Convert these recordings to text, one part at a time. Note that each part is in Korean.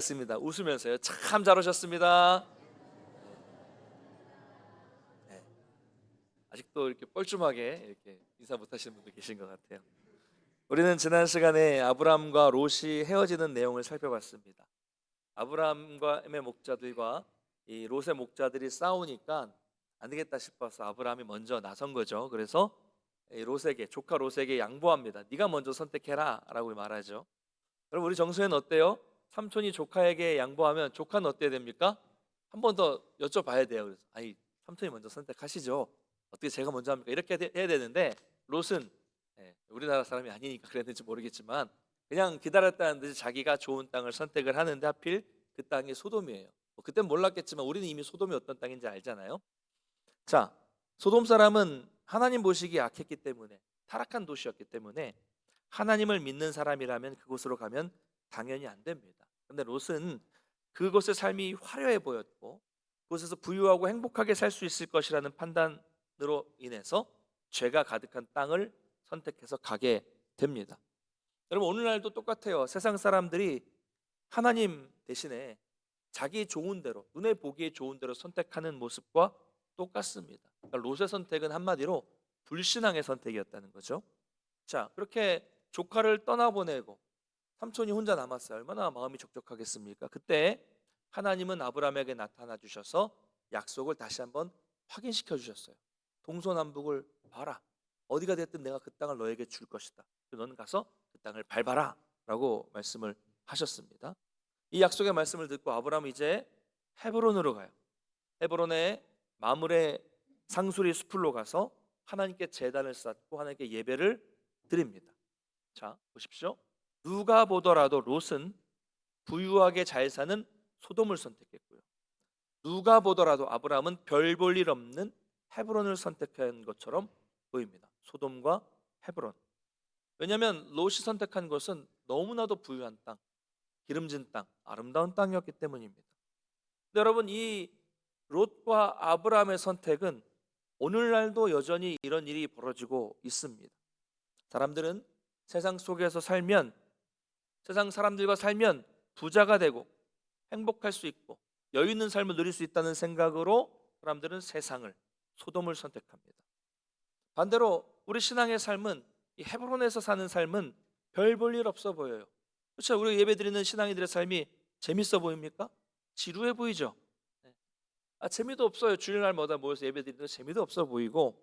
습니다. 웃으면서요. 참 잘 오셨습니다. 네, 아직도 이렇게 뻘쭘하게 이렇게 인사 못하시는 분도 계신 것 같아요. 우리는 지난 시간에 아브라함과 롯이 헤어지는 내용을 살펴봤습니다. 아브라함과의 목자들과 이 롯의 목자들이 싸우니까 안 되겠다 싶어서 아브라함이 먼저 나선 거죠. 그래서 이 롯에게, 조카 롯에게 양보합니다. 네가 먼저 선택해라라고 말하죠. 여러분, 우리 정서에는 어때요? 삼촌이 조카에게 양보하면 조카는 어때야 됩니까? 한 번 더 여쭤봐야 돼요. 그래서 아니, 삼촌이 먼저 선택하시죠. 어떻게 제가 먼저 합니까? 이렇게 해야 되는데 롯은 우리나라 사람이 아니니까 그랬는지 모르겠지만 그냥 기다렸다는 듯이 자기가 좋은 땅을 선택을 하는데 하필 그 땅이 소돔이에요. 그땐 몰랐겠지만 우리는 이미 소돔이 어떤 땅인지 알잖아요. 자, 소돔 사람은 하나님 보시기에 악했기 때문에, 타락한 도시였기 때문에 하나님을 믿는 사람이라면 그곳으로 가면 당연히 안 됩니다. 근데 롯은 그곳의 삶이 화려해 보였고 그곳에서 부유하고 행복하게 살 수 있을 것이라는 판단으로 인해서 죄가 가득한 땅을 선택해서 가게 됩니다. 여러분, 오늘날도 똑같아요. 세상 사람들이 하나님 대신에 자기 좋은 대로, 눈에 보기에 좋은 대로 선택하는 모습과 똑같습니다. 그러니까 롯의 선택은 한마디로 불신앙의 선택이었다는 거죠. 자, 그렇게 조카를 떠나보내고 삼촌이 혼자 남았어요. 얼마나 마음이 적적하겠습니까? 그때 하나님은 아브라함에게 나타나 주셔서 약속을 다시 한번 확인시켜 주셨어요. 동서남북을 봐라. 어디가 됐든 내가 그 땅을 너에게 줄 것이다. 너는 가서 그 땅을 밟아라 라고 말씀을 하셨습니다. 이 약속의 말씀을 듣고 아브라함은 이제 헤브론으로 가요. 헤브론의 마므레 상수리 숲으로 가서 하나님께 제단을 쌓고 하나님께 예배를 드립니다. 자, 보십시오. 누가 보더라도 롯은 부유하게 잘 사는 소돔을 선택했고요. 누가 보더라도 아브라함은 별 볼 일 없는 헤브론을 선택한 것처럼 보입니다. 소돔과 헤브론. 왜냐하면 롯이 선택한 것은 너무나도 부유한 땅, 기름진 땅, 아름다운 땅이었기 때문입니다. 근데 여러분, 이 롯과 아브라함의 선택은 오늘날도 여전히 이런 일이 벌어지고 있습니다. 사람들은 세상 속에서 살면, 세상 사람들과 살면 부자가 되고 행복할 수 있고 여유 있는 삶을 누릴 수 있다는 생각으로 사람들은 세상을, 소돔을 선택합니다. 반대로 우리 신앙의 삶은, 이 헤브론에서 사는 삶은 별 볼 일 없어 보여요. 그렇죠? 우리 예배드리는 신앙인들의 삶이 재밌어 보입니까? 지루해 보이죠? 네. 재미도 없어요. 주일날마다 모여서 예배드리는 거 재미도 없어 보이고,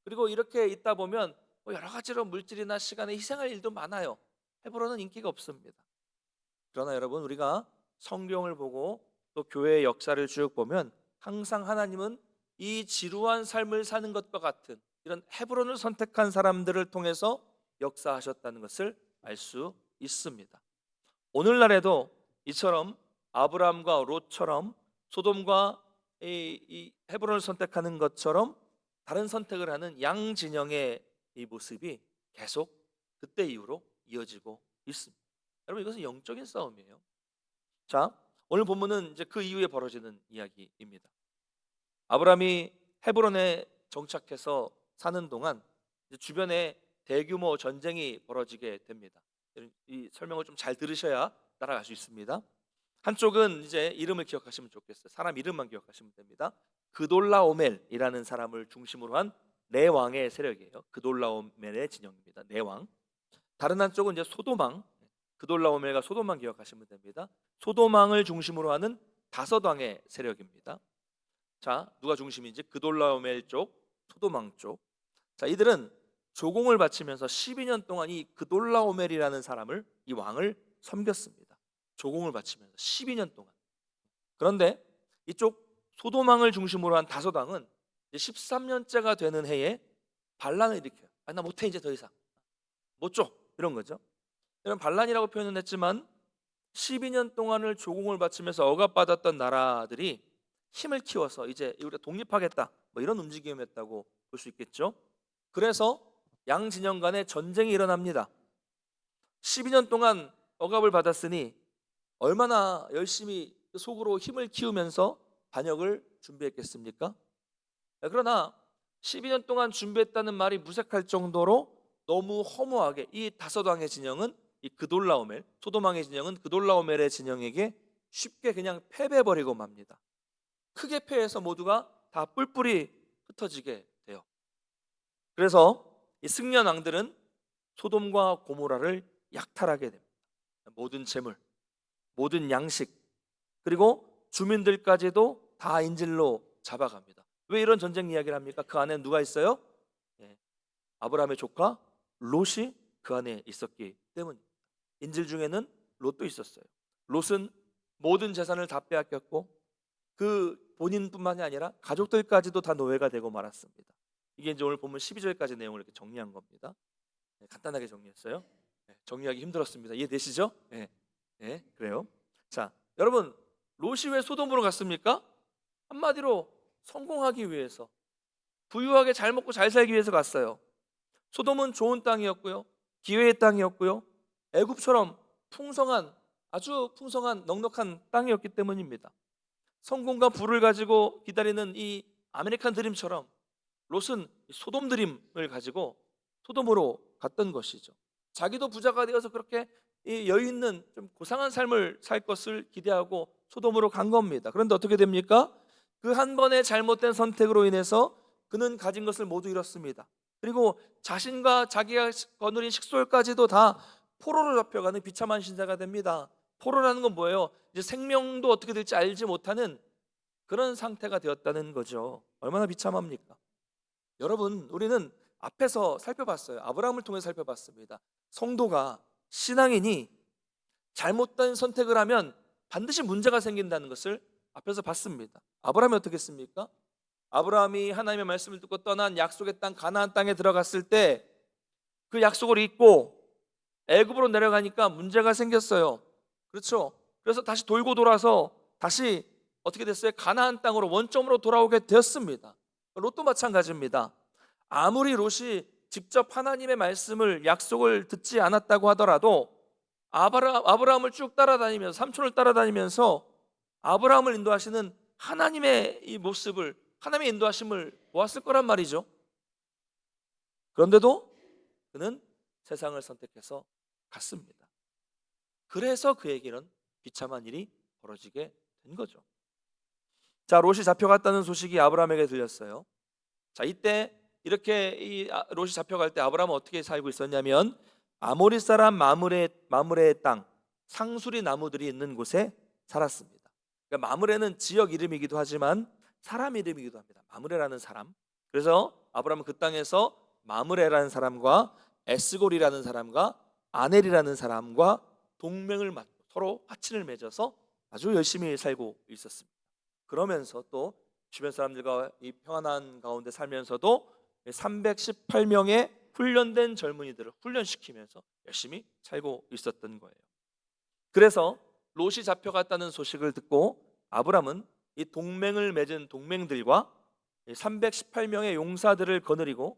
그리고 이렇게 있다 보면 여러 가지로 물질이나 시간에 희생할 일도 많아요. 헤브론은 인기가 없습니다. 그러나 여러분, 우리가 성경을 보고 또 교회의 역사를 쭉 보면 항상 하나님은 이 지루한 삶을 사는 것과 같은 이런 헤브론을 선택한 사람들을 통해서 역사하셨다는 것을 알 수 있습니다. 오늘날에도 이처럼 아브라함과 롯처럼 소돔과 이 헤브론을 선택하는 것처럼 다른 선택을 하는 양진영의 이 모습이 계속 그때 이후로 이어지고 있습니다. 여러분, 이것은 영적인 싸움이에요. 자, 오늘 본문은 이제 그 이후에 벌어지는 이야기입니다. 아브라함이 헤브론에 정착해서 사는 동안 이제 주변에 대규모 전쟁이 벌어지게 됩니다. 이 설명을 좀 잘 들으셔야 따라갈 수 있습니다. 한쪽은 이제 이름을 기억하시면 좋겠어요. 사람 이름만 기억하시면 됩니다. 그돌라오멜이라는 사람을 중심으로 한 네 왕의 세력이에요. 그돌라오멜의 진영입니다. 네 왕. 다른 한쪽은 이제 소도망, 그돌라오멜과 소도망 기억하시면 됩니다. 소도망을 중심으로 하는 다섯 왕의 세력입니다. 자, 누가 중심인지 그돌라오멜 쪽, 소도망 쪽. 자, 이들은 조공을 바치면서 12년 동안 이 그돌라오멜이라는 사람을, 이 왕을 섬겼습니다. 조공을 바치면서 12년 동안. 그런데 이쪽 소도망을 중심으로 한 다섯 왕은 13년째가 되는 해에 반란을 일으켜요. 나 못해, 이제 더 이상 못 줘, 이런 거죠. 이런 반란이라고 표현은 했지만 12년 동안을 조공을 바치면서 억압받았던 나라들이 힘을 키워서 이제 우리가 독립하겠다, 뭐 이런 움직임이었다고 볼 수 있겠죠. 그래서 양 진영 간에 전쟁이 일어납니다. 12년 동안 억압을 받았으니 얼마나 열심히 속으로 힘을 키우면서 반역을 준비했겠습니까? 그러나 12년 동안 준비했다는 말이 무색할 정도로 너무 허무하게 이 다섯 왕의 진영은 이 그돌라오멜, 소돔 왕의 진영은 그돌라오멜의 진영에게 쉽게 그냥 패배해버리고 맙니다. 크게 패해서 모두가 다 뿔뿔이 흩어지게 돼요. 그래서 이 승리한 왕들은 소돔과 고모라를 약탈하게 됩니다. 모든 재물, 모든 양식, 그리고 주민들까지도 다 인질로 잡아갑니다. 왜 이런 전쟁 이야기를 합니까? 그 안에 누가 있어요? 예, 아브라함의 조카 롯이 그 안에 있었기 때문입니다. 인질 중에는 롯도 있었어요. 롯은 모든 재산을 다 빼앗겼고 그 본인뿐만이 아니라 가족들까지도 다 노예가 되고 말았습니다. 이게 이제 오늘 보면 12절까지 내용을 이렇게 정리한 겁니다. 네, 간단하게 정리했어요. 네, 정리하기 힘들었습니다. 이해되시죠? 네, 네, 그래요. 자, 여러분, 롯이 왜 소돔으로 갔습니까? 한마디로 성공하기 위해서, 부유하게 잘 먹고 잘 살기 위해서 갔어요. 소돔은 좋은 땅이었고요, 기회의 땅이었고요, 애굽처럼 풍성한, 아주 풍성한 넉넉한 땅이었기 때문입니다. 성공과 부를 가지고 기다리는 이 아메리칸 드림처럼 롯은 소돔 드림을 가지고 소돔으로 갔던 것이죠. 자기도 부자가 되어서 그렇게 이 여유 있는 좀 고상한 삶을 살 것을 기대하고 소돔으로 간 겁니다. 그런데 어떻게 됩니까? 그 한 번의 잘못된 선택으로 인해서 그는 가진 것을 모두 잃었습니다. 그리고 자신과 자기가 거느린 식솔까지도 다 포로로 잡혀가는 비참한 신세가 됩니다. 포로라는 건 뭐예요? 이제 생명도 어떻게 될지 알지 못하는 그런 상태가 되었다는 거죠. 얼마나 비참합니까? 여러분, 우리는 앞에서 살펴봤어요. 아브라함을 통해 살펴봤습니다. 성도가, 신앙인이 잘못된 선택을 하면 반드시 문제가 생긴다는 것을 앞에서 봤습니다. 아브라함이 어떻게 했습니까? 아브라함이 하나님의 말씀을 듣고 떠난 약속의 땅 가나안 땅에 들어갔을 때 그 약속을 잊고 애굽으로 내려가니까 문제가 생겼어요. 그렇죠? 그래서 다시 돌고 돌아서 다시 어떻게 됐어요? 가나안 땅으로 원점으로 돌아오게 되었습니다. 롯도 마찬가지입니다. 아무리 롯이 직접 하나님의 말씀을 약속을 듣지 않았다고 하더라도 아브라함을 쭉 따라다니면서 삼촌을 따라다니면서 아브라함을 인도하시는 하나님의 이 모습을, 하나님의 인도하심을 보았을 거란 말이죠. 그런데도 그는 세상을 선택해서 갔습니다. 그래서 그에게는 비참한 일이 벌어지게 된 거죠. 자, 롯이 잡혀갔다는 소식이 아브라함에게 들렸어요. 자, 이때 이렇게 롯이 잡혀갈 때 아브라함은 어떻게 살고 있었냐면 아모리 사람 마므레의 땅 상수리 나무들이 있는 곳에 살았습니다. 그러니까 마므레는 지역 이름이기도 하지만 사람 이름이기도 합니다. 마므레라는 사람. 그래서 아브라함은 그 땅에서 마므레라는 사람과 에스골이라는 사람과 아넬이라는 사람과 동맹을 맺고 서로 화친을 맺어서 아주 열심히 살고 있었습니다. 그러면서 또 주변 사람들과 이 평안한 가운데 살면서도 318명의 훈련된 젊은이들을 훈련시키면서 열심히 살고 있었던 거예요. 그래서 롯이 잡혀갔다는 소식을 듣고 아브람은 이 동맹을 맺은 동맹들과 318명의 용사들을 거느리고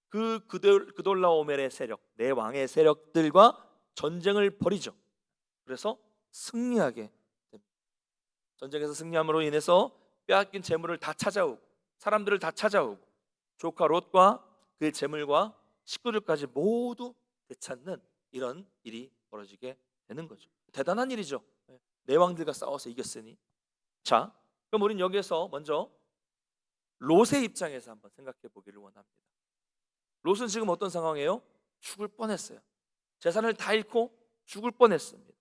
그 그돌라오멜의 세력, 네 왕의 세력들과 전쟁을 벌이죠. 그래서 승리하게 됩니다. 전쟁에서 승리함으로 인해서 빼앗긴 재물을 다 찾아오고 사람들을 다 찾아오고 조카 롯과 그의 재물과 식구들까지 모두 되찾는 이런 일이 벌어지게 되는 거죠. 대단한 일이죠. 네 왕들과 싸워서 이겼으니. 자, 그럼 우리는 여기에서 먼저 롯의 입장에서 한번 생각해 보기를 원합니다. 롯은 지금 어떤 상황이에요? 죽을 뻔했어요. 재산을 다 잃고 죽을 뻔했습니다.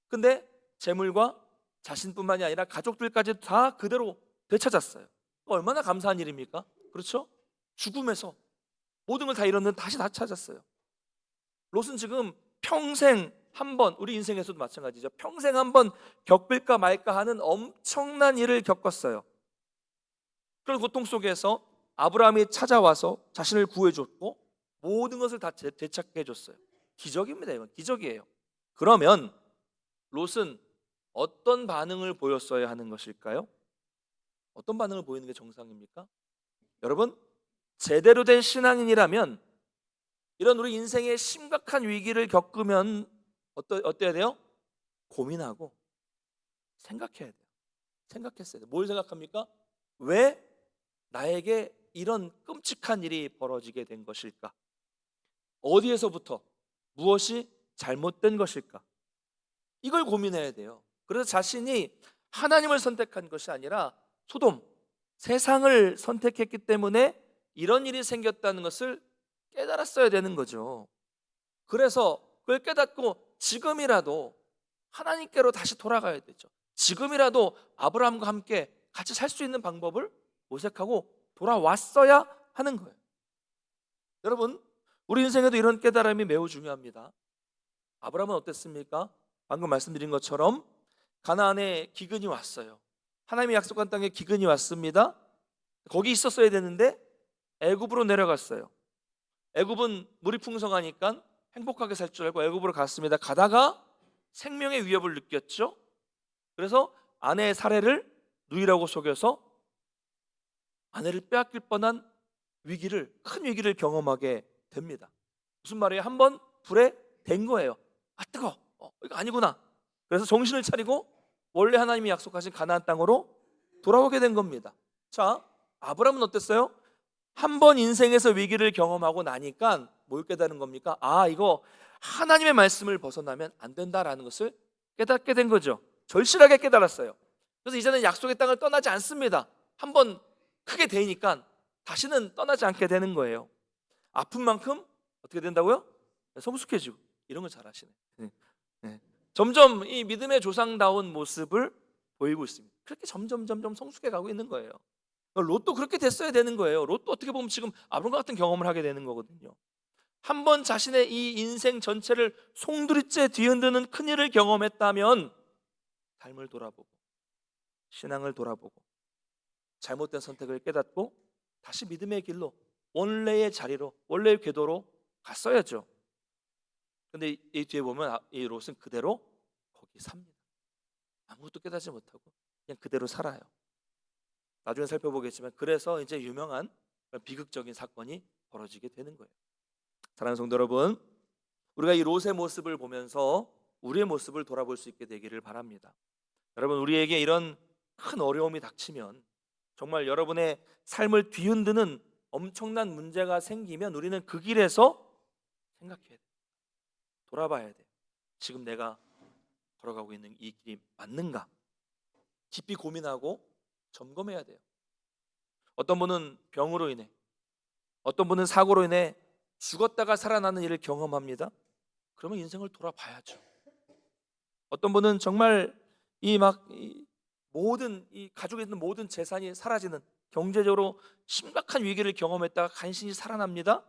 근데 재물과 자신뿐만이 아니라 가족들까지 다 그대로 되찾았어요. 얼마나 감사한 일입니까? 그렇죠? 죽음에서 모든 걸 다 잃었는데 다시 다 찾았어요. 롯은 지금 평생 한 번, 우리 인생에서도 마찬가지죠. 평생 한 번 겪을까 말까 하는 엄청난 일을 겪었어요. 그런 고통 속에서 아브라함이 찾아와서 자신을 구해줬고 모든 것을 다 되찾게 해줬어요. 기적입니다. 이건 기적이에요. 그러면 롯은 어떤 반응을 보였어야 하는 것일까요? 어떤 반응을 보이는 게 정상입니까? 여러분, 제대로 된 신앙인이라면 이런 우리 인생의 심각한 위기를 겪으면 어때야 돼요? 고민하고 생각해야 돼요. 생각했어야 돼요. 뭘 생각합니까? 왜 나에게 이런 끔찍한 일이 벌어지게 된 것일까? 어디에서부터 무엇이 잘못된 것일까? 이걸 고민해야 돼요. 그래서 자신이 하나님을 선택한 것이 아니라 소돔, 세상을 선택했기 때문에 이런 일이 생겼다는 것을 깨달았어야 되는 거죠. 그래서 그걸 깨닫고 지금이라도 하나님께로 다시 돌아가야 되죠. 지금이라도 아브라함과 함께 같이 살 수 있는 방법을 모색하고 돌아왔어야 하는 거예요. 여러분, 우리 인생에도 이런 깨달음이 매우 중요합니다. 아브라함은 어땠습니까? 방금 말씀드린 것처럼 가나안에 기근이 왔어요. 하나님이 약속한 땅에 기근이 왔습니다. 거기 있었어야 되는데 애굽으로 내려갔어요. 애굽은 물이 풍성하니까 행복하게 살 줄 알고 애굽으로 갔습니다. 가다가 생명의 위협을 느꼈죠. 그래서 아내의 사례를 누이라고 속여서 아내를 빼앗길 뻔한 큰 위기를 경험하게 됩니다. 무슨 말이에요? 한번 불에 댄 거예요. 아, 뜨거. 이거 아니구나. 그래서 정신을 차리고 원래 하나님이 약속하신 가나안 땅으로 돌아오게 된 겁니다. 자, 아브라함은 어땠어요? 한 번 인생에서 위기를 경험하고 나니까 뭘 깨달은 겁니까? 아, 이거 하나님의 말씀을 벗어나면 안 된다라는 것을 깨닫게 된 거죠. 절실하게 깨달았어요. 그래서 이제는 약속의 땅을 떠나지 않습니다. 한번 크게 데이니까 다시는 떠나지 않게 되는 거예요. 아픈 만큼 어떻게 된다고요? 성숙해지고. 이런 걸 잘 하시네. 네. 점점 이 믿음의 조상다운 모습을 보이고 있습니다. 그렇게 점점 성숙해 가고 있는 거예요. 롯도 그렇게 됐어야 되는 거예요. 롯도 어떻게 보면 지금 아브람과 같은 경험을 하게 되는 거거든요. 한번 자신의 이 인생 전체를 송두리째 뒤흔드는 큰일을 경험했다면 삶을 돌아보고 신앙을 돌아보고 잘못된 선택을 깨닫고 다시 믿음의 길로 원래의 자리로 원래의 궤도로 갔어야죠. 근데 이 뒤에 보면 이 롯은 그대로 거기 삽니다. 아무것도 깨닫지 못하고 그냥 그대로 살아요. 나중에 살펴보겠지만 그래서 이제 유명한 비극적인 사건이 벌어지게 되는 거예요. 사랑하는 성도 여러분, 우리가 이 롯의 모습을 보면서 우리의 모습을 돌아볼 수 있게 되기를 바랍니다. 여러분, 우리에게 이런 큰 어려움이 닥치면 정말 여러분의 삶을 뒤흔드는 엄청난 문제가 생기면 우리는 그 길에서 생각해야 돼요. 돌아봐야 돼요. 지금 내가 걸어가고 있는 이 길이 맞는가? 깊이 고민하고 점검해야 돼요. 어떤 분은 병으로 인해, 어떤 분은 사고로 인해 죽었다가 살아나는 일을 경험합니다. 그러면 인생을 돌아봐야죠. 어떤 분은 정말 모든 이 가지고 있는 모든 재산이 사라지는 경제적으로 심각한 위기를 경험했다가 간신히 살아납니다.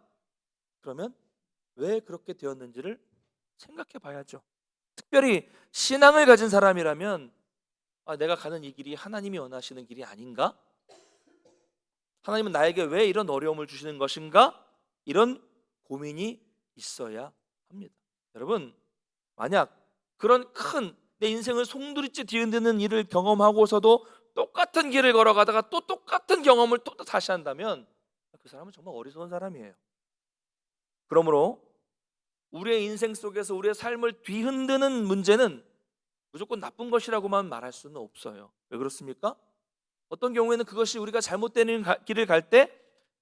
그러면 왜 그렇게 되었는지를 생각해 봐야죠. 특별히 신앙을 가진 사람이라면 내가 가는 이 길이 하나님이 원하시는 길이 아닌가? 하나님은 나에게 왜 이런 어려움을 주시는 것인가? 이런 고민이 있어야 합니다. 여러분, 만약 그런 큰 내 인생을 송두리째 뒤흔드는 일을 경험하고서도 똑같은 길을 걸어가다가 또 똑같은 경험을 또 다시 한다면 그 사람은 정말 어리석은 사람이에요. 그러므로 우리의 인생 속에서 우리의 삶을 뒤흔드는 문제는 무조건 나쁜 것이라고만 말할 수는 없어요. 왜 그렇습니까? 어떤 경우에는 그것이 우리가 잘못된 길을 갈 때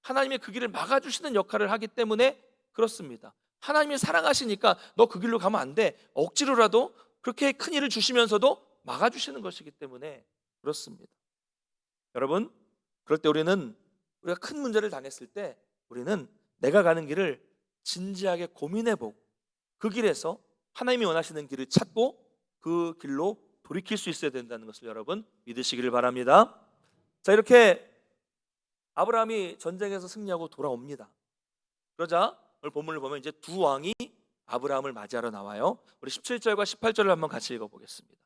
하나님이 그 길을 막아주시는 역할을 하기 때문에 그렇습니다. 하나님이 사랑하시니까 너 그 길로 가면 안 돼. 억지로라도 그렇게 큰 일을 주시면서도 막아주시는 것이기 때문에 그렇습니다. 여러분, 그럴 때 우리가 큰 문제를 당했을 때 우리는 내가 가는 길을 진지하게 고민해보고 그 길에서 하나님이 원하시는 길을 찾고 그 길로 돌이킬 수 있어야 된다는 것을 여러분 믿으시기를 바랍니다. 자, 이렇게 아브라함이 전쟁에서 승리하고 돌아옵니다. 그러자 오늘 본문을 보면 이제 두 왕이 아브라함을 맞이하러 나와요. 우리 17절과 18절을 한번 같이 읽어보겠습니다.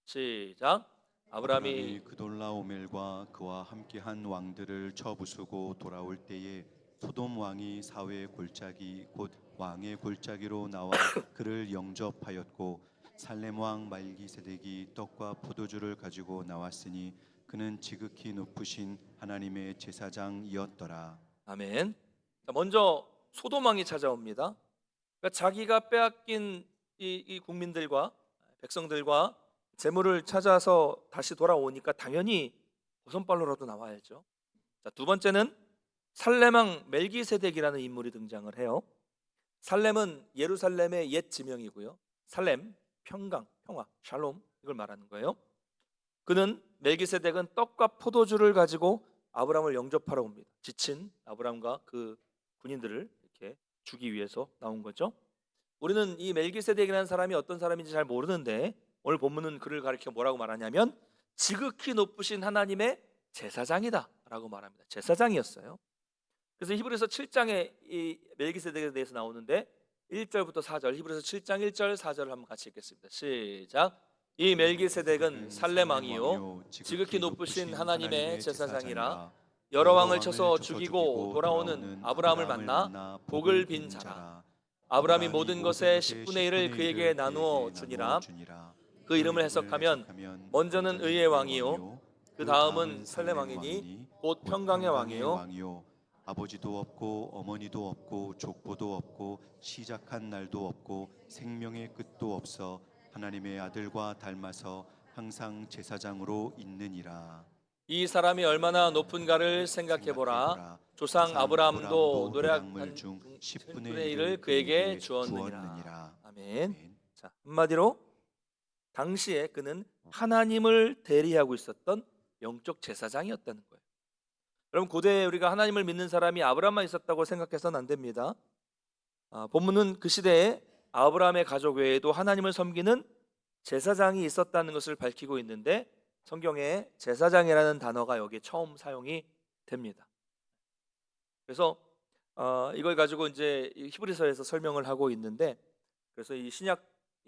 시작. 아브라함이 그돌라오멜과 그와 함께한 왕들을 쳐부수고 돌아올 때에 소돔 왕이 사회의 골짜기 곧 왕의 골짜기로 나와 그를 영접하였고 살렘 왕 말기세덱이 떡과 포도주를 가지고 나왔으니 그는 지극히 높으신 하나님의 제사장이었더라. 아멘. 자, 먼저 소돔 왕이 찾아옵니다. 그러니까 자기가 빼앗긴 이 국민들과 백성들과 재물을 찾아서 다시 돌아오니까 당연히 보선발로라도 나와야죠. 자, 두 번째는 살렘왕 멜기세덱이라는 인물이 등장을 해요. 살렘은 예루살렘의 옛 지명이고요. 살렘, 평강, 평화, 샬롬 이걸 말하는 거예요. 그는 멜기세덱은 떡과 포도주를 가지고 아브라함을 영접하러 옵니다. 지친 아브라함과 그 군인들을 이렇게 주기 위해서 나온 거죠. 우리는 이 멜기세덱이라는 사람이 어떤 사람인지 잘 모르는데 오늘 본문은 그를 가리켜 뭐라고 말하냐면 지극히 높으신 하나님의 제사장이다라고 말합니다. 제사장이었어요. 그래서 히브리서 7장에 이 멜기세덱에 대해서 나오는데 1절부터 4절, 히브리서 7장 1절 4절을 한번 같이 읽겠습니다. 시작. 이 멜기세덱은 살렘 왕이요 지극히 높으신 하나님의 제사장이라 여러 왕을 쳐서 죽이고 돌아오는 아브라함을 만나 복을 빈 자라. 아브라함이 모든 것의 10분의 1을 그에게 나누어 주니라. 그 이름을 해석하면 먼저는 의의 왕이요 그 다음은 살렘 왕이니 곧 평강의 왕이요 아버지도 없고 어머니도 없고 족보도 없고 시작한 날도 없고 생명의 끝도 없어 하나님의 아들과 닮아서 항상 제사장으로 있느니라. 이 사람이 얼마나 높은가를 생각해 보라. 조상 아브라함도 노력한 중 10분의 1을 그에게 주었느니라. 아멘. 자, 한마디로 당시에 그는 하나님을 대리하고 있었던 영적 제사장이었다는 거예요. 여러분 고대에 우리가 하나님을 믿는 사람이 아브라함만 있었다고 생각해서는 안 됩니다. 본문은 그 시대에 아브라함의 가족 외에도 하나님을 섬기는 제사장이 있었다는 것을 밝히고 있는데 성경에 제사장이라는 단어가 여기에 처음 사용이 됩니다. 그래서 이걸 가지고 이제 히브리서에서 설명을 하고 있는데 그래서 이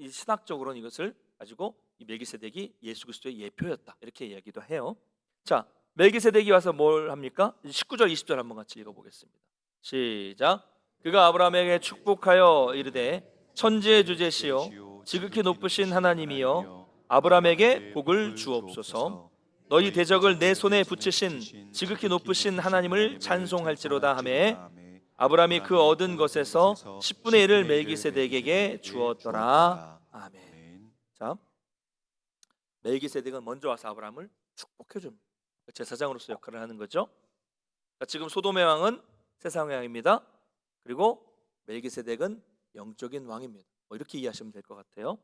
신학적으로는 이것을 가지고 이 멜기세덱이 예수 그리스도의 예표였다 이렇게 이야기도 해요. 자, 멜기세덱이 와서 뭘 합니까? 19절 20절 한번 같이 읽어보겠습니다. 시작. 그가 아브라함에게 축복하여 이르되 천지의 주제시요 지극히 높으신 하나님이여 아브라함에게 복을 주옵소서. 너희 대적을 내 손에 붙이신 지극히 높으신 하나님을 찬송할지로다 하매 아브라함이 그 얻은 것에서 10분의 1을 멜기세덱에게 주었더라. 아멘. 자, 멜기세덱은 먼저 와서 아브라함을 축복해 줍니다. 제사장으로서 역할을 하는 거죠. 지금 소돔의 왕은 세상의 왕입니다. 그리고 멜기세덱은 영적인 왕입니다. 이렇게 이해하시면 될 것 같아요.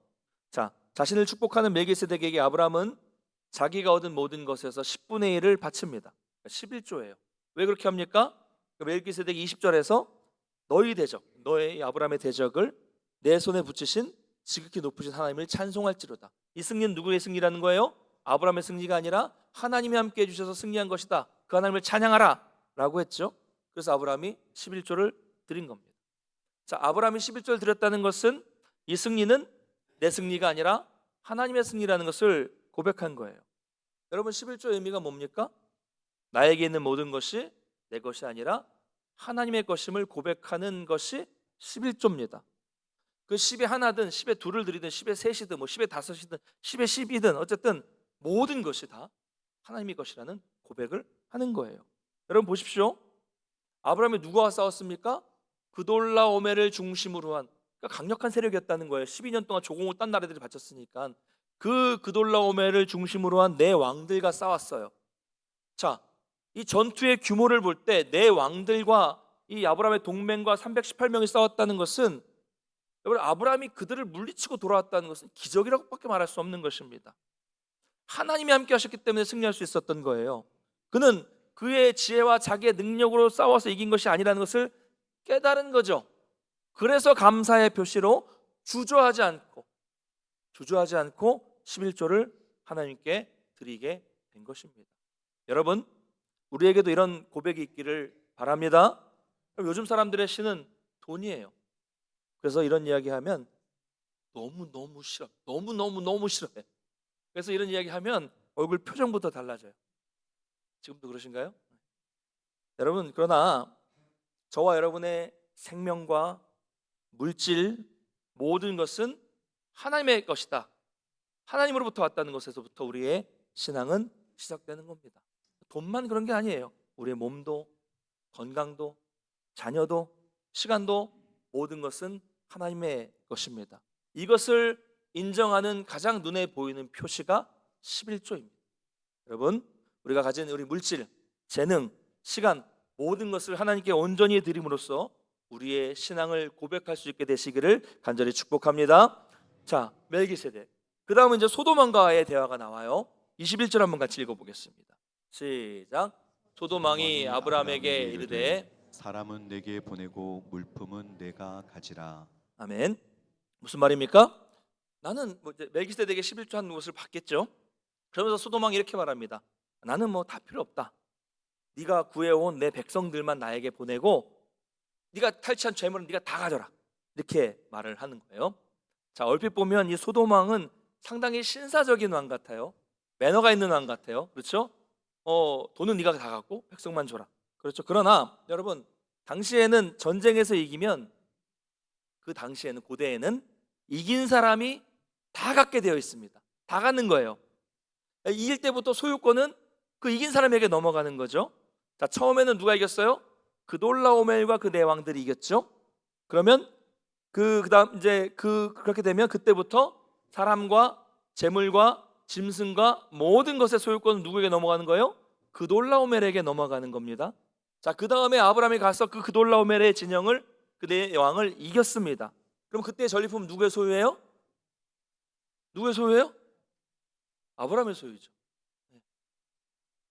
자, 자신을 축복하는 멜기세덱에게 아브라함은 자기가 얻은 모든 것에서 10분의 1을 바칩니다. 11조예요. 왜 그렇게 합니까? 멜기세덱이 20절에서 너희 대적, 너의 아브라함의 대적을 내 손에 붙이신 지극히 높으신 하나님을 찬송할지로다. 이 승리는 누구의 승리라는 거예요? 아브라함의 승리가 아니라 하나님이 함께 해주셔서 승리한 것이다. 그 하나님을 찬양하라 라고 했죠. 그래서 아브라함이 11조를 드린 겁니다. 자, 아브라함이 11조를 드렸다는 것은 이 승리는 내 승리가 아니라 하나님의 승리라는 것을 고백한 거예요. 여러분 11조의 의미가 뭡니까? 나에게 있는 모든 것이 내 것이 아니라 하나님의 것임을 고백하는 것이 11조입니다. 그 10에 하나든 10에 둘을 드리든 10에 셋이든 10에 다섯이든 10에 10이든 어쨌든 모든 것이 다 하나님의 것이라는 고백을 하는 거예요. 여러분 보십시오. 아브라함이 누구와 싸웠습니까? 그돌라오멜을 중심으로 한 그러니까 강력한 세력이었다는 거예요. 12년 동안 조공을 딴 나라들이 바쳤으니까 그 그돌라오멜을 중심으로 한 네 왕들과 싸웠어요. 자, 이 전투의 규모를 볼 때 네 왕들과 이 아브라함의 동맹과 318명이 싸웠다는 것은 여러분 아브라함이 그들을 물리치고 돌아왔다는 것은 기적이라고밖에 말할 수 없는 것입니다. 하나님이 함께 하셨기 때문에 승리할 수 있었던 거예요. 그는 그의 지혜와 자기의 능력으로 싸워서 이긴 것이 아니라는 것을 깨달은 거죠. 그래서 감사의 표시로 주저하지 않고 11조를 하나님께 드리게 된 것입니다. 여러분 우리에게도 이런 고백이 있기를 바랍니다. 요즘 사람들의 신은 돈이에요. 그래서 이런 이야기하면 너무 싫어. 너무 싫어해. 그래서 이런 이야기하면 얼굴 표정부터 달라져요. 지금도 그러신가요? 여러분 그러나 저와 여러분의 생명과 물질 모든 것은 하나님의 것이다. 하나님으로부터 왔다는 것에서부터 우리의 신앙은 시작되는 겁니다. 돈만 그런 게 아니에요. 우리의 몸도 건강도 자녀도 시간도 모든 것은 하나님의 것입니다. 이것을 인정하는 가장 눈에 보이는 표시가 11조입니다. 여러분 우리가 가진 우리 물질, 재능, 시간 모든 것을 하나님께 온전히 드림으로써 우리의 신앙을 고백할 수 있게 되시기를 간절히 축복합니다. 자, 멜기세덱 그 다음은 이제 소돔왕과의 대화가 나와요. 21절 한번 같이 읽어보겠습니다. 시작. 소돔왕이 아브라함에게 이르되, 사람은 내게 보내고 물품은 내가 가지라. 아멘. 무슨 말입니까? 나는 뭐 이제 멜기세덱의 11조 한 것을 받겠죠. 그러면서 소돔왕이 이렇게 말합니다. 나는 뭐 다 필요 없다. 네가 구해온 내 백성들만 나에게 보내고 네가 탈취한 죄물은 네가 다 가져라. 이렇게 말을 하는 거예요. 자, 얼핏 보면 이 소돔왕은 상당히 신사적인 왕 같아요. 매너가 있는 왕 같아요. 그렇죠? 돈은 네가 다 갖고 백성만 줘라. 그렇죠. 그러나 여러분, 당시에는 전쟁에서 이기면, 그 당시에는, 고대에는 이긴 사람이 다 갖게 되어 있습니다. 다 갖는 거예요. 이길 때부터 소유권은 그 이긴 사람에게 넘어가는 거죠. 자, 처음에는 누가 이겼어요? 그돌라오멜과 그 네 왕들이 이겼죠. 그러면 그다음 이제 그렇게 되면 그때부터 사람과 재물과 짐승과 모든 것의 소유권은 누구에게 넘어가는 거예요? 그돌라오멜에게 넘어가는 겁니다. 자, 그 다음에 아브라함이 가서 그돌라오멜의 진영을, 그 네 왕을 이겼습니다. 그럼 그때 전리품 누구의 소유예요? 누구의 소유예요? 아브라함의 소유죠.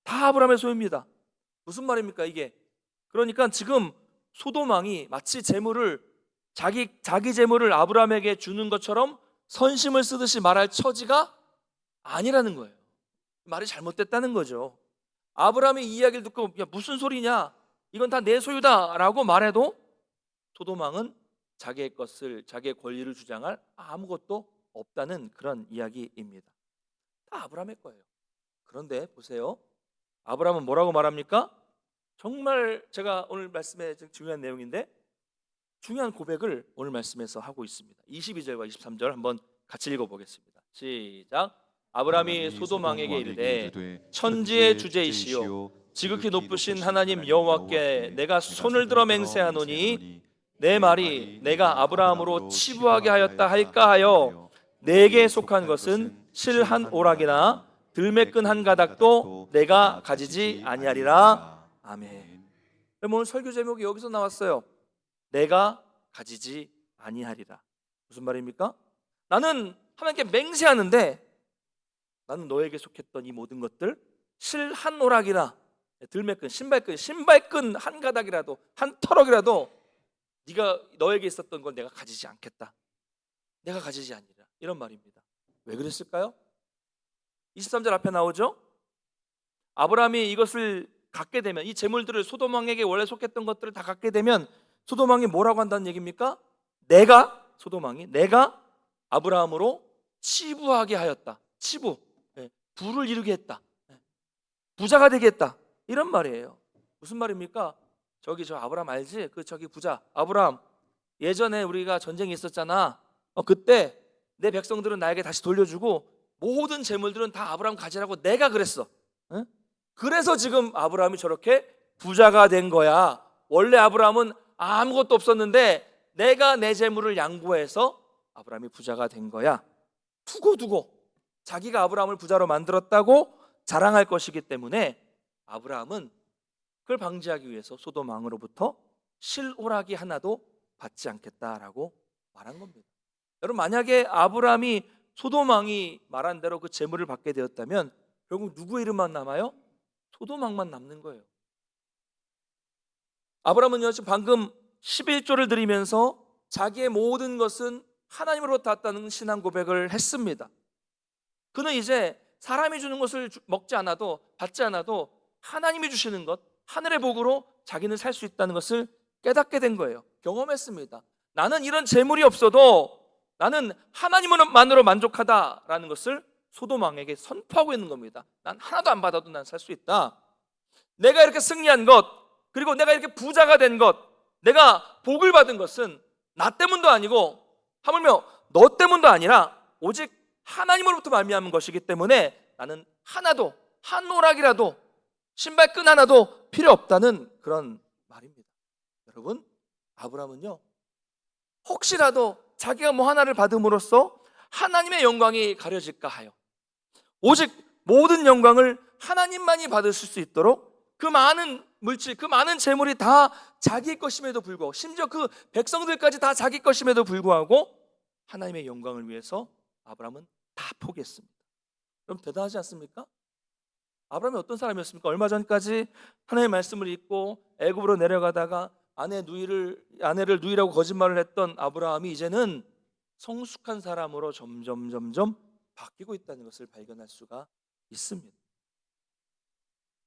다 아브라함의 소유입니다. 무슨 말입니까 이게? 그러니까 지금 소돔 왕이 마치 재물을, 자기 재물을 아브라함에게 주는 것처럼 선심을 쓰듯이 말할 처지가 아니라는 거예요. 말이 잘못됐다는 거죠. 아브라함이 이 이야기를 듣고 야, 무슨 소리냐, 이건 다 내 소유다 라고 말해도 소돔 왕은 자기의 것을, 자기의 권리를 주장할 아무것도 없다는 그런 이야기입니다. 다 아브라함의 거예요. 그런데 보세요, 아브라함은 뭐라고 말합니까? 정말 제가 오늘 말씀에 중요한 내용인데, 중요한 고백을 오늘 말씀에서 하고 있습니다. 22절과 23절 한번 같이 읽어보겠습니다. 시작. 아브라함이 소돔 왕에게 이르되, 천지의 주제이시오 지극히 높으신 하나님 여호와께 내가 손을 들어 맹세하노니 내 말이 내가 아브라함으로 치부하게 하였다 할까 하여 내게 속한 것은 실 한 오락이나 들매끈 한 가닥도 내가 가지지 아니하리라. 아멘. 그럼 오늘 설교 제목이 여기서 나왔어요. 내가 가지지 아니하리라. 무슨 말입니까? 나는 하나님께 맹세하는데 나는 너에게 속했던 이 모든 것들, 실 한 오락이나 들매끈, 신발끈 한 가닥이라도, 한 터럭이라도 네가 너에게 있었던 걸 내가 가지지 않겠다. 내가 가지지 아니라. 이런 말입니다. 왜 그랬을까요? 23절 앞에 나오죠. 아브라함이 이것을 갖게 되면, 이 재물들을, 소돔 왕에게 원래 속했던 것들을 다 갖게 되면 소돔 왕이 뭐라고 한다는 얘기입니까? 소돔 왕이 내가 아브라함으로 치부하게 하였다. 치부, 부를 이루게 했다. 부자가 되게 했다. 이런 말이에요. 무슨 말입니까? 저 아브라함 알지? 저기 부자 아브라함, 예전에 우리가 전쟁이 있었잖아. 그때 내 백성들은 나에게 다시 돌려주고 모든 재물들은 다 아브라함 가지라고 내가 그랬어. 그래서 지금 아브라함이 저렇게 부자가 된 거야. 원래 아브라함은 아무것도 없었는데 내가 내 재물을 양보해서 아브라함이 부자가 된 거야. 두고 자기가 아브라함을 부자로 만들었다고 자랑할 것이기 때문에 아브라함은 그걸 방지하기 위해서 소돔 왕으로부터 실오락이 하나도 받지 않겠다라고 말한 겁니다. 여러분, 만약에 아브라함이 소돔 왕이 말한 대로 그 재물을 받게 되었다면 결국 누구 이름만 남아요? 소돔 왕만 남는 거예요. 아브라함은요, 지금 방금 11조를 드리면서 자기의 모든 것은 하나님으로부터 왔다는 신앙 고백을 했습니다. 그는 이제 사람이 주는 것을 먹지 않아도, 받지 않아도 하나님이 주시는 것, 하늘의 복으로 자기는 살 수 있다는 것을 깨닫게 된 거예요. 경험했습니다. 나는 이런 재물이 없어도 나는 하나님만으로 만족하다라는 것을 소돔 왕에게 선포하고 있는 겁니다. 난 하나도 안 받아도 난 살 수 있다. 내가 이렇게 승리한 것, 그리고 내가 이렇게 부자가 된 것, 내가 복을 받은 것은 나 때문도 아니고 하물며 너 때문도 아니라 오직 하나님으로부터 말미암은 것이기 때문에 나는 하나도, 한 오락이라도, 신발끈 하나도 필요 없다는 그런 말입니다. 여러분, 아브라함은요, 혹시라도 자기가 뭐 하나를 받음으로써 하나님의 영광이 가려질까 하여 오직 모든 영광을 하나님만이 받으실 수 있도록 그 많은 물질, 그 많은 재물이 다 자기 것임에도 불구하고, 심지어 그 백성들까지 다 자기 것임에도 불구하고 하나님의 영광을 위해서 아브라함은 다 포기했습니다. 그럼 대단하지 않습니까? 아브라함이 어떤 사람이었습니까? 얼마 전까지 하나님의 말씀을 잊고 애굽으로 내려가다가 아내를 누이라고 거짓말을 했던 아브라함이 이제는 성숙한 사람으로 점점 바뀌고 있다는 것을 발견할 수가 있습니다.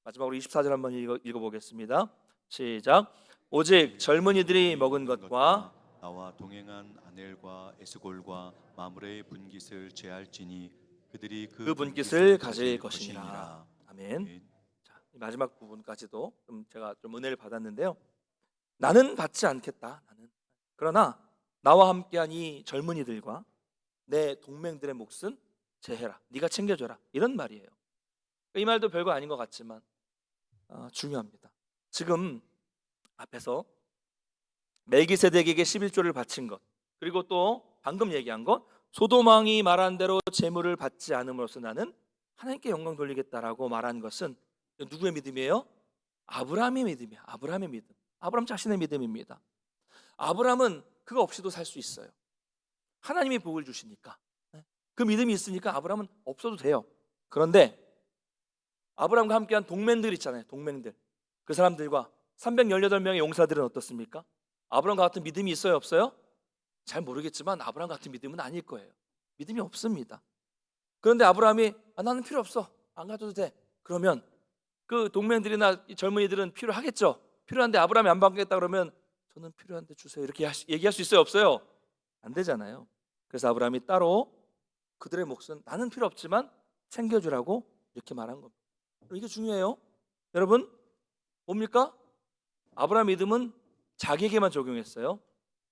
마지막으로 24절 한번 읽어보겠습니다. 시작. 오직 젊은이들이 먹은 것과 나와 동행한 아넬과 에스골과 마므레의 분깃을 제할지니 그들이 그 분깃을 가질 것이니라. 아멘. 아멘. 자, 이 마지막 부분까지도 제가 좀 은혜를 받았는데요. 나는 받지 않겠다. 그러나 나와 함께한 이 젊은이들과 내 동맹들의 몫은 제해라. 네가 챙겨줘라. 이런 말이에요. 이 말도 별거 아닌 것 같지만 중요합니다. 지금 앞에서 멜기세덱에게 11조를 바친 것, 그리고 또 방금 얘기한 것, 소돔왕이 말한 대로 재물을 받지 않음으로써 나는 하나님께 영광 돌리겠다라고 말한 것은 누구의 믿음이에요? 아브라함의 믿음이야. 아브라함의 믿음. 아브라함 자신의 믿음입니다. 아브라함은 그거 없이도 살 수 있어요. 하나님이 복을 주시니까. 그 믿음이 있으니까 아브라함은 없어도 돼요. 그런데 아브라함과 함께한 동맹들 있잖아요. 동맹들. 그 사람들과 318명의 용사들은 어떻습니까? 아브라함과 같은 믿음이 있어요, 없어요? 잘 모르겠지만 아브라함 같은 믿음은 아닐 거예요. 믿음이 없습니다. 그런데 아브라함이 나는 필요 없어. 안 가져도 돼. 그러면 그 동맹들이나 이 젊은이들은 필요하겠죠. 필요한데 아브라함이 안 받겠다 그러면 저는 필요한데 주세요. 이렇게 얘기할 수 있어요, 없어요? 안 되잖아요. 그래서 아브라함이 따로 그들의 몫은 나는 필요 없지만 챙겨주라고 이렇게 말한 겁니다. 이게 중요해요. 여러분, 뭡니까? 아브라함 믿음은 자기에게만 적용했어요.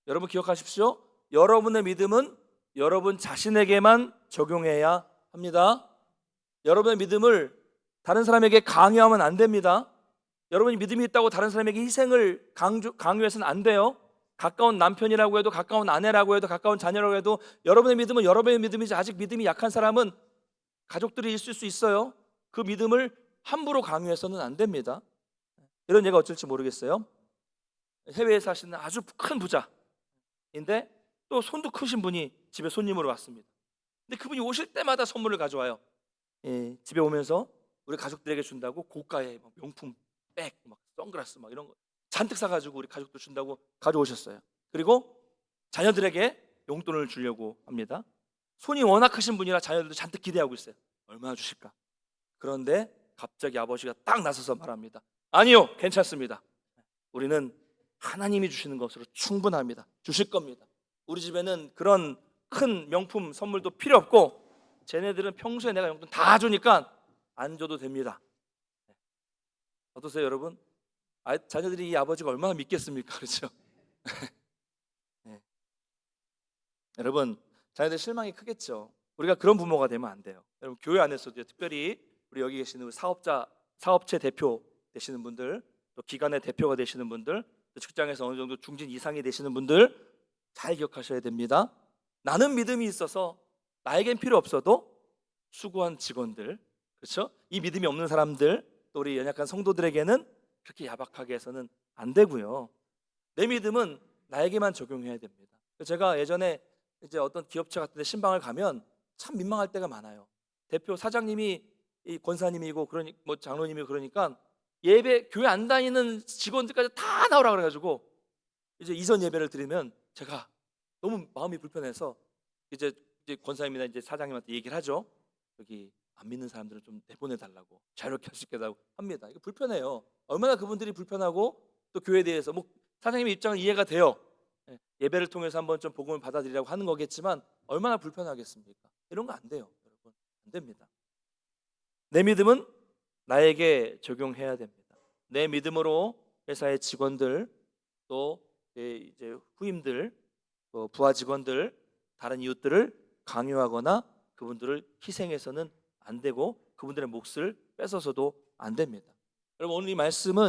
여러분 기억하십시오. 여러분의 믿음은 여러분 자신에게만 적용해야 합니다. 여러분의 믿음을 다른 사람에게 강요하면 안 됩니다. 여러분이 믿음이 있다고 다른 사람에게 희생을 강요해서는 안 돼요. 가까운 남편이라고 해도, 가까운 아내라고 해도, 가까운 자녀라고 해도 여러분의 믿음은 여러분의 믿음이지, 아직 믿음이 약한 사람은 가족들이 있을 수 있어요. 그 믿음을 함부로 강요해서는 안 됩니다. 이런 얘가 어쩔지 모르겠어요. 해외에 사시는 아주 큰 부자인데 또 손도 크신 분이 집에 손님으로 왔습니다. 근데 그분이 오실 때마다 선물을 가져와요. 집에 오면서 우리 가족들에게 준다고 고가의 명품 백, 선글라스 이런 거 잔뜩 사가지고 우리 가족들 준다고 가져오셨어요. 그리고 자녀들에게 용돈을 주려고 합니다. 손이 워낙 크신 분이라 자녀들도 잔뜩 기대하고 있어요. 얼마나 주실까? 그런데 갑자기 아버지가 딱 나서서 말합니다. 아니요, 괜찮습니다. 우리는 하나님이 주시는 것으로 충분합니다. 주실 겁니다. 우리 집에는 그런 큰 명품 선물도 필요 없고 쟤네들은 평소에 내가 용돈 다 주니까 안 줘도 됩니다. 어떠세요, 여러분? 자녀들이 이 아버지가 얼마나 믿겠습니까? 그렇죠? 네. 여러분, 자녀들 실망이 크겠죠. 우리가 그런 부모가 되면 안 돼요. 여러분, 교회 안에서도 특별히 우리 여기 계시는 사업체 대표 되시는 분들, 또 기관의 대표가 되시는 분들, 또 직장에서 어느 정도 중진 이상이 되시는 분들 잘 기억하셔야 됩니다. 나는 믿음이 있어서 나에겐 필요 없어도 수고한 직원들, 그렇죠? 이 믿음이 없는 사람들, 또 우리 연약한 성도들에게는 그렇게 야박하게 해서는 안 되고요. 내 믿음은 나에게만 적용해야 됩니다. 제가 예전에 이제 어떤 기업체 같은 데 신방을 가면 참 민망할 때가 많아요. 대표 사장님이 이 권사님이고 장로님이고 그러니까 예배 교회 안 다니는 직원들까지 다 나오라 그래가지고 이제 이전 예배를 드리면 제가 너무 마음이 불편해서 이제 권사님이나 이제 사장님한테 얘기를 하죠. 여기 안 믿는 사람들을 좀 내보내 달라고, 자유롭게 할 수 있게 달라고 합니다. 이거 불편해요. 얼마나 그분들이 불편하고 또 교회에 대해서 사장님의 입장은 이해가 돼요. 예배를 통해서 한번 좀 복음을 받아들이라고 하는 거겠지만 얼마나 불편하겠습니까? 이런 거 안 돼요, 여러분. 안 됩니다. 내 믿음은 나에게 적용해야 됩니다. 내 믿음으로 회사의 직원들, 또 이제 후임들, 또 부하 직원들, 다른 이웃들을 강요하거나 그분들을 희생해서는 안 되고 그분들의 몫을 뺏어서도 안 됩니다. 여러분, 오늘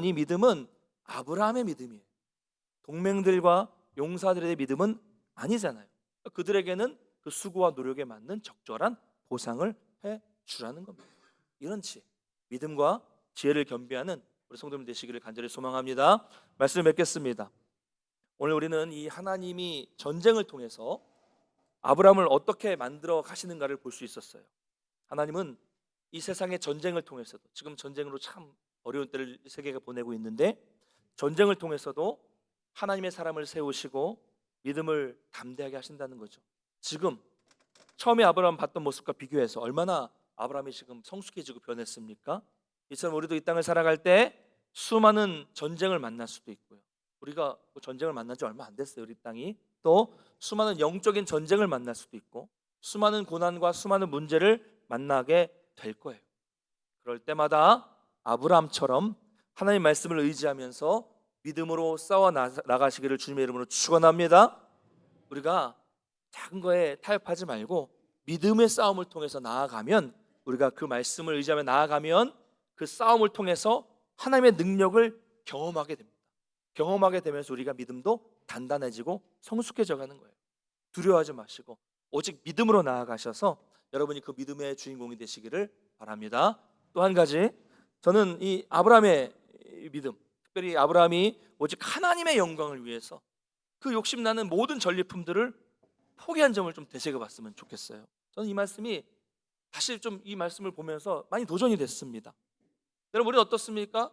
이 믿음은 아브라함의 믿음이에요. 동맹들과 용사들의 믿음은 아니잖아요. 그들에게는 그 수고와 노력에 맞는 적절한 보상을 해 주라는 겁니다. 이런 믿음과 지혜를 겸비하는 우리 성도님 되시기를 간절히 소망합니다. 말씀을 맺겠습니다. 오늘 우리는 이 하나님이 전쟁을 통해서 아브라함을 어떻게 만들어 가시는가를 볼 수 있었어요. 하나님은 이 세상의 전쟁을 통해서도, 지금 전쟁으로 참 어려운 때를 세계가 보내고 있는데, 전쟁을 통해서도 하나님의 사람을 세우시고 믿음을 담대하게 하신다는 거죠. 지금 처음에 아브라함 봤던 모습과 비교해서 얼마나 아브라함이 지금 성숙해지고 변했습니까? 이처럼 우리도 이 땅을 살아갈 때 수많은 전쟁을 만날 수도 있고요. 우리가 전쟁을 만난 지 얼마 안 됐어요. 우리 땅이 또 수많은 영적인 전쟁을 만날 수도 있고 수많은 고난과 수많은 문제를 만나게 될 거예요. 그럴 때마다 아브라함처럼 하나님 말씀을 의지하면서 믿음으로 싸워 나가시기를 주님의 이름으로 축원합니다. 우리가 작은 거에 타협하지 말고 믿음의 싸움을 통해서 나아가면, 우리가 그 말씀을 의지하며 나아가면 그 싸움을 통해서 하나님의 능력을 경험하게 됩니다. 경험하게 되면서 우리가 믿음도 단단해지고 성숙해져 가는 거예요. 두려워하지 마시고 오직 믿음으로 나아가셔서 여러분이 그 믿음의 주인공이 되시기를 바랍니다. 또 한 가지, 저는 이 아브라함의 믿음, 특별히 아브라함이 오직 하나님의 영광을 위해서 그 욕심나는 모든 전리품들을 포기한 점을 좀 되새겨봤으면 좋겠어요. 저는 이 말씀이 다시 좀 이 말씀을 보면서 많이 도전이 됐습니다. 여러분, 우리 어떻습니까?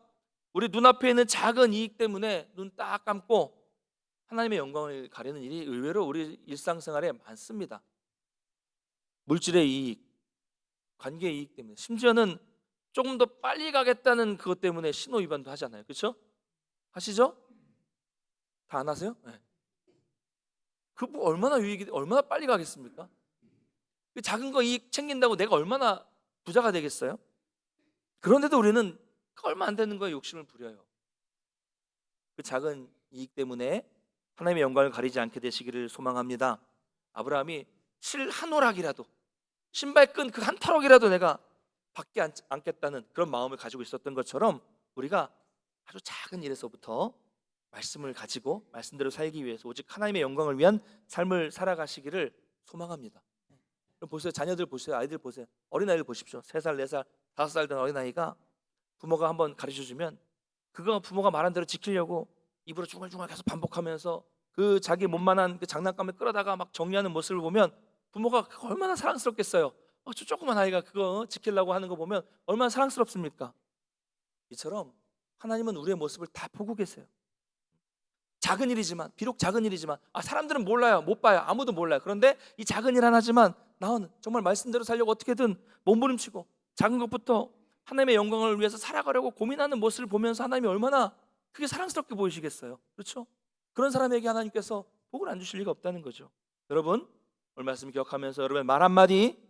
우리 눈앞에 있는 작은 이익 때문에 눈 딱 감고 하나님의 영광을 가리는 일이 의외로 우리 일상생활에 많습니다. 물질의 이익, 관계의 이익 때문에, 심지어는 조금 더 빨리 가겠다는 그것 때문에 신호 위반도 하잖아요. 그렇죠? 하시죠? 다 안 하세요? 네. 그 뭐 얼마나 유익이, 얼마나 빨리 가겠습니까? 그 작은 거 이익 챙긴다고 내가 얼마나 부자가 되겠어요? 그런데도 우리는 얼마 안 되는 거에 욕심을 부려요. 그 작은 이익 때문에 하나님의 영광을 가리지 않게 되시기를 소망합니다. 아브라함이 실 한 오락이라도, 신발끈 그 한 타럭이라도 내가 받지 않겠다는 그런 마음을 가지고 있었던 것처럼 우리가 아주 작은 일에서부터 말씀을 가지고 말씀대로 살기 위해서 오직 하나님의 영광을 위한 삶을 살아가시기를 소망합니다. 그럼 보세요. 자녀들 보세요. 아이들 보세요. 어린아이들 보십시오. 3살, 4살, 5살 된 어린아이가 부모가 한번 가르쳐주면 그거 부모가 말한 대로 지키려고 입으로 중얼중얼 계속 반복하면서 그 자기 몸만한 그 장난감을 끌어다가 막 정리하는 모습을 보면 부모가 그거 얼마나 사랑스럽겠어요. 저 조그만 아이가 그거 지키려고 하는 거 보면 얼마나 사랑스럽습니까? 이처럼 하나님은 우리의 모습을 다 보고 계세요. 작은 일이지만, 비록 작은 일이지만, 사람들은 몰라요. 못 봐요. 아무도 몰라요. 그런데 이 작은 일 하나지만 나는 정말 말씀대로 살려고 어떻게든 몸부림치고 작은 것부터 하나님의 영광을 위해서 살아가려고 고민하는 모습을 보면서 하나님이 얼마나 그게 사랑스럽게 보이시겠어요. 그렇죠? 그런 사람에게 하나님께서 복을 안 주실 리가 없다는 거죠. 여러분, 오늘 말씀 기억하면서 여러분의 말 한마디,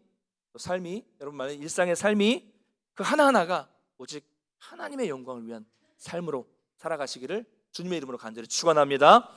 또 삶이, 여러분 일상의 삶이 그 하나하나가 오직 하나님의 영광을 위한 삶으로 살아가시기를 주님의 이름으로 간절히 축원합니다.